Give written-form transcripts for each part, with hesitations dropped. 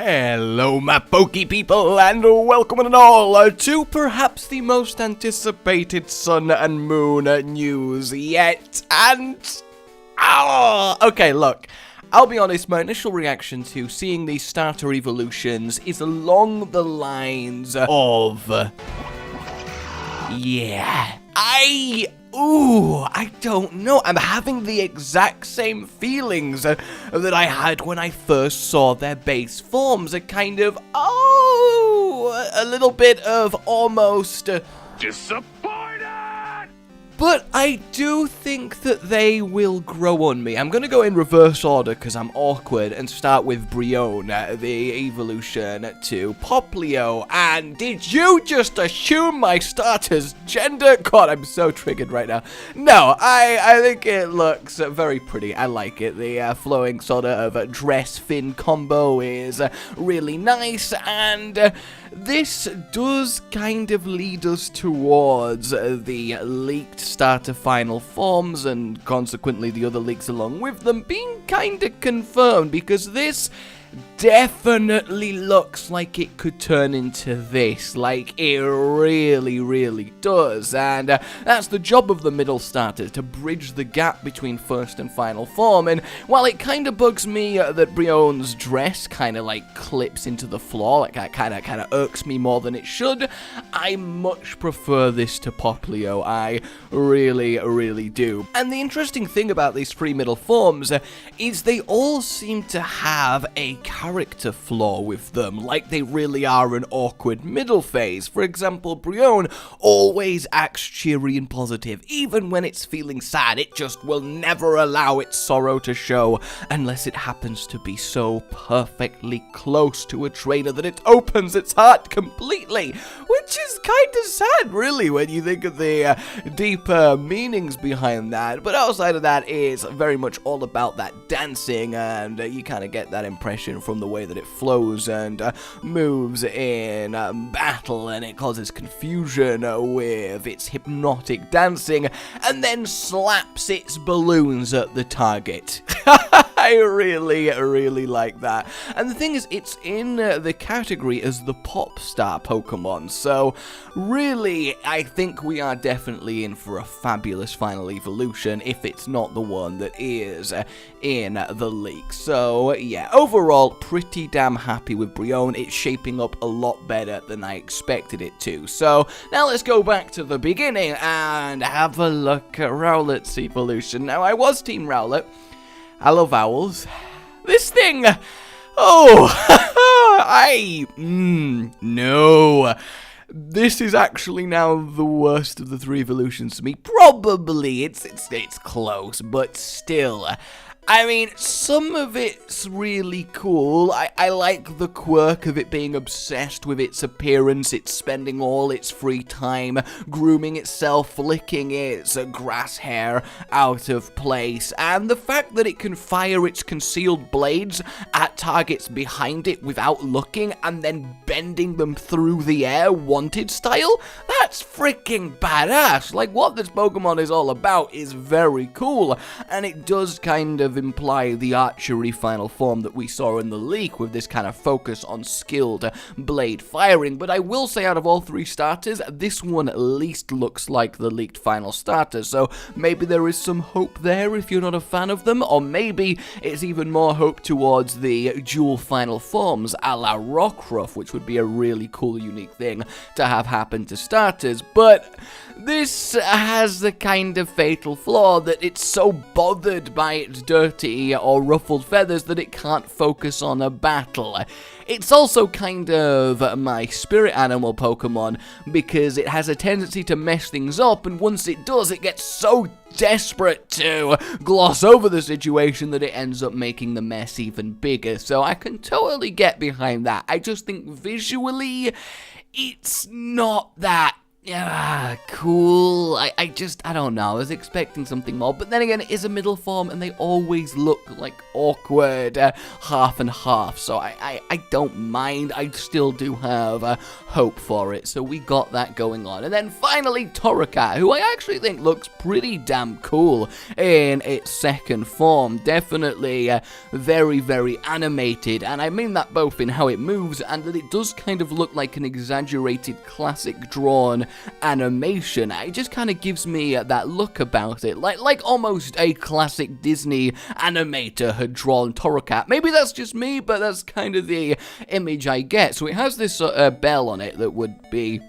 Hello my pokey people, and welcome and all to perhaps the most anticipated Sun and Moon news yet, and... okay, look, I'll be honest, my initial reaction to seeing these starter evolutions is along the lines of... yeah, I don't know. I'm having the exact same feelings that I had when I first saw their base forms. A kind of, a little bit of almost... disappointed! But I do think that they will grow on me. I'm going to go in reverse order because I'm awkward and start with Brione, the evolution to Poplio. And did you just assume my starter's gender? God, I'm so triggered right now. No, I think it looks very pretty. I like it. The flowing sort of dress-fin combo is really nice, and this does kind of lead us towards the leaked starter final forms, and consequently the other leaks along with them being kind of confirmed, because this definitely looks like it could turn into this. Like, it really does. And that's the job of the middle starters, to bridge the gap between first and final form. And while it kind of bugs me that Brione's dress kind of like clips into the floor, like that kind of irks me more than it should, I much prefer this to Poplio. I really do. And the interesting thing about these three middle forms is they all seem to have a character flaw with them, like they really are an awkward middle phase. For example, Brione always acts cheery and positive, even when it's feeling sad. It just will never allow its sorrow to show, unless it happens to be so perfectly close to a trainer that it opens its heart completely, which is kind of sad, really, when you think of the deeper meanings behind that. But outside of that, it's very much all about that dancing, and you kind of get that impression from the way that it flows and moves in battle, and it causes confusion with its hypnotic dancing, and then slaps its balloons at the target. I really like that. And the thing is, it's in the category as the pop star Pokemon, so really, I think we are definitely in for a fabulous final evolution, if it's not the one that is in the leak. So yeah, overall, pretty damn happy with Brione. It's shaping up a lot better than I expected it to. So now let's go back to the beginning and have a look at Rowlet's evolution. Now, I was Team Rowlet. I love owls. This thing... no. This is actually now the worst of the three evolutions to me. Probably, it's close, but still... I mean, some of it's really cool. I like the quirk of it being obsessed with its appearance. It's spending all its free time grooming itself, flicking its grass hair out of place, and the fact that it can fire its concealed blades at targets behind it without looking, and then bending them through the air, wanted style, that's freaking badass. Like, what this Pokemon is all about is very cool, and it does kind of imply the archery final form that we saw in the leak, with this kind of focus on skilled blade firing. But I will say, out of all three starters, this one at least looks like the leaked final starter, so maybe there is some hope there if you're not a fan of them, or maybe it's even more hope towards the dual final forms a la Rockruff, which would be a really cool, unique thing to have happen to starters. But this has the kind of fatal flaw that it's so bothered by its dirty or ruffled feathers that it can't focus on a battle. It's also kind of my spirit animal Pokemon, because it has a tendency to mess things up, and once it does, it gets so desperate to gloss over the situation that it ends up making the mess even bigger. So I can totally get behind that. I just think visually, it's not that Yeah, cool. I don't know. I was expecting something more. But then again, it is a middle form, and they always look like awkward half and half. So I don't mind. I still do have hope for it. So we got that going on. And then finally, Torracat, who I actually think looks pretty damn cool in its second form. Definitely very, very animated. And I mean that both in how it moves and that it does kind of look like an exaggerated classic drawn animation. It just kind of gives me that look about it, like almost a classic Disney animator had drawn Torracat. Maybe that's just me, but that's kind of the image I get. So it has this bell on it that would be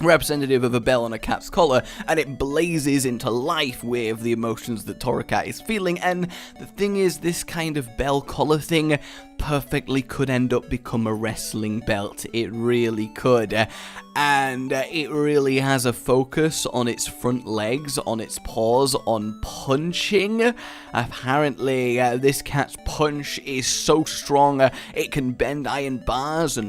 representative of a bell on a cat's collar, and it blazes into life with the emotions that Torracat is feeling. And the thing is, this kind of bell collar thing perfectly could end up become a wrestling belt. It really could. And it really has a focus on its front legs, on its paws, on punching. Apparently, this cat's punch is so strong, it can bend iron bars and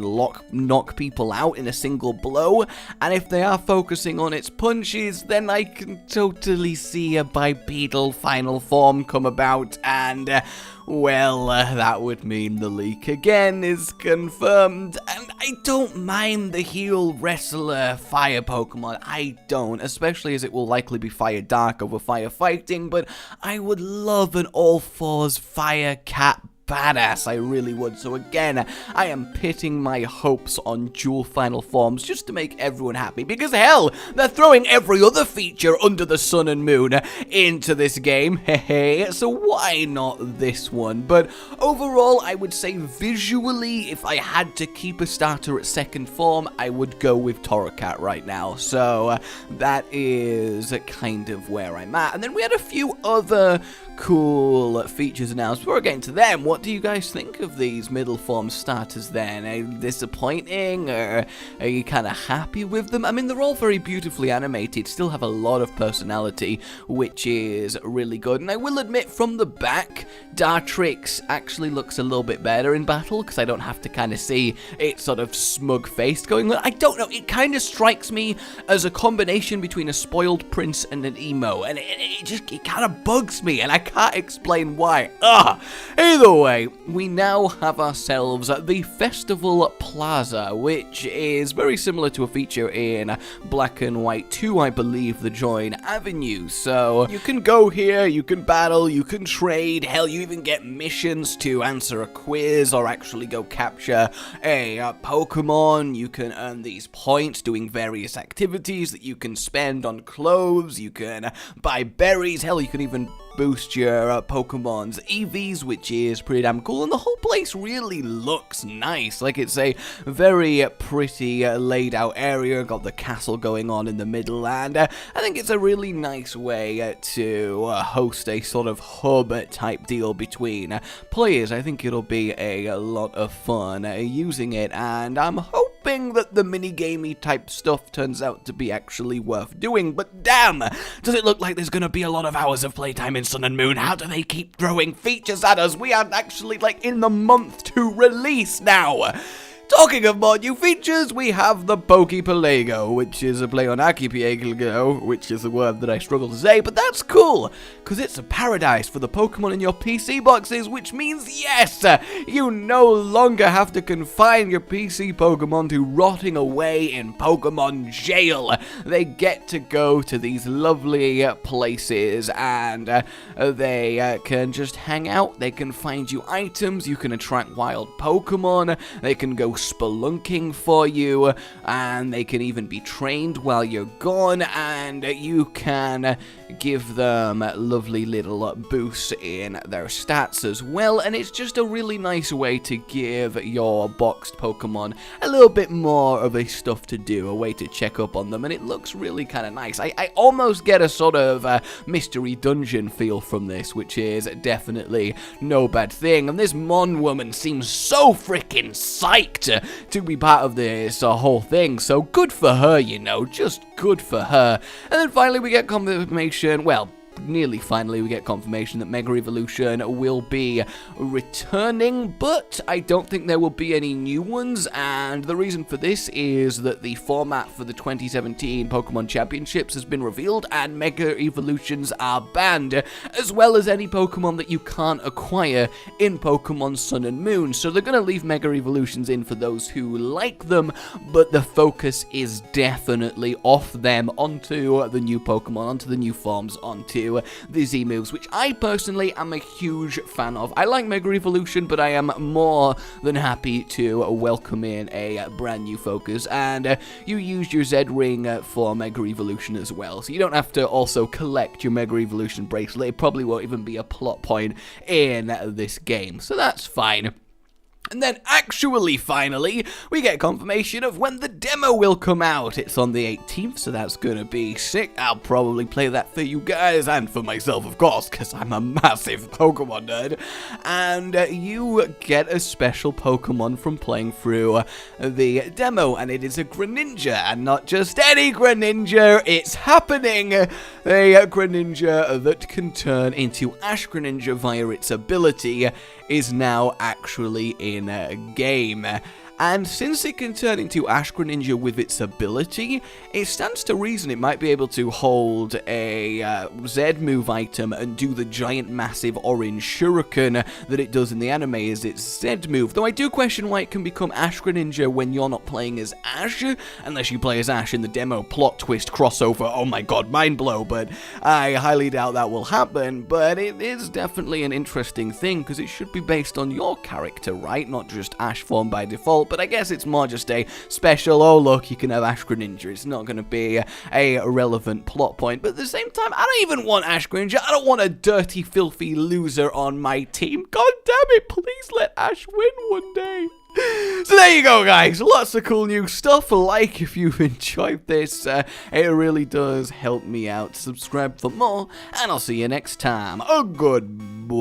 knock people out in a single blow. And if they are focusing on its punches, then I can totally see a bipedal final form come about, and well, that would mean the leak again is confirmed. And I don't mind the heel wrestler fire Pokemon. I don't, especially as it will likely be Fire Dark over Fire Fighting, but I would love an all-fours Fire Cat badass, I really would. So again, I am pitting my hopes on dual final forms just to make everyone happy, because hell, they're throwing every other feature under the sun and moon into this game, hey, so why not this one? But overall, I would say visually, if I had to keep a starter at second form, I would go with Torracat right now. So that is kind of where I'm at. And then we had a few other cool features announced. Before getting to them, what do you guys think of these middle form starters then? Are you disappointing, or are you kind of happy with them? I mean, they're all very beautifully animated, still have a lot of personality, which is really good. And I will admit, from the back, Dartrix actually looks a little bit better in battle, because I don't have to kind of see its sort of smug face going on. I don't know, it kind of strikes me as a combination between a spoiled prince and an emo, and it kind of bugs me, and I can't explain why. Either way, we now have ourselves the Festival Plaza, which is very similar to a feature in Black and White 2, I believe, the Join Avenue. So you can go here, you can battle, you can trade, hell, you even get missions to answer a quiz or actually go capture a Pokemon. You can earn these points doing various activities that you can spend on clothes, you can buy berries, hell, you can even boost your Pokemon's EVs, which is pretty damn cool, and the whole place really looks nice. Like, it's a very pretty laid out area, got the castle going on in the middle, and I think it's a really nice way to host a sort of hub type deal between players. I think it'll be a lot of fun using it, and I'm hoping that the minigamey type stuff turns out to be actually worth doing. But damn, does it look like there's gonna be a lot of hours of playtime in Sun and Moon? How do they keep throwing features at us? We are actually like in the month to release now. Talking of more new features, we have the Pokepelago, which is a play on Archipelago, which is a word that I struggle to say, but that's cool, because it's a paradise for the Pokemon in your PC boxes, which means, yes, you no longer have to confine your PC Pokemon to rotting away in Pokemon jail. They get to go to these lovely places, and they can just hang out, they can find you items, you can attract wild Pokemon, they can go spelunking for you, and they can even be trained while you're gone, and you can give them lovely little boosts in their stats as well. And it's just a really nice way to give your boxed Pokemon a little bit more of a stuff to do, a way to check up on them, and it looks really kind of nice. I almost get a sort of mystery dungeon feel from this, which is definitely no bad thing. And this Mon woman seems so freaking psyched to be part of this whole thing, so good for her, you know, just good for her. And then finally we get confirmation, well, nearly finally we get confirmation that Mega Evolution will be returning, but I don't think there will be any new ones, and the reason for this is that the format for the 2017 Pokemon Championships has been revealed, and Mega Evolutions are banned, as well as any Pokemon that you can't acquire in Pokemon Sun and Moon. So they're going to leave Mega Evolutions in for those who like them, but the focus is definitely off them onto the new Pokemon, onto the new forms, onto the Z moves, which I personally am a huge fan of. I like Mega Evolution, but I am more than happy to welcome in a brand new focus, and you use your Z ring for Mega Evolution as well, so you don't have to also collect your Mega Evolution bracelet. It probably won't even be a plot point in this game, so that's fine. And then, actually, finally, we get confirmation of when the demo will come out. It's on the 18th, so that's gonna be sick. I'll probably play that for you guys, and for myself, of course, because I'm a massive Pokemon nerd. And you get a special Pokemon from playing through the demo, and it is a Greninja, and not just any Greninja, it's happening! A Greninja that can turn into Ash Greninja via its ability is now actually in a game. And since it can turn into Ash Greninja with its ability, it stands to reason it might be able to hold a Z move item and do the giant massive orange shuriken that it does in the anime as its Z move. Though I do question why it can become Ash Greninja when you're not playing as Ash, unless you play as Ash in the demo plot twist crossover. Oh my god, mind blow, but I highly doubt that will happen. But it is definitely an interesting thing, because it should be based on your character, right? Not just Ash form by default. But I guess it's more just a special, oh look, you can have Ash Greninja. It's not going to be a relevant plot point. But at the same time, I don't even want Ash Greninja. I don't want a dirty, filthy loser on my team. God damn it, please let Ash win one day. So there you go, guys. Lots of cool new stuff. Like if you've enjoyed this. It really does help me out. Subscribe for more, and I'll see you next time. Goodbye.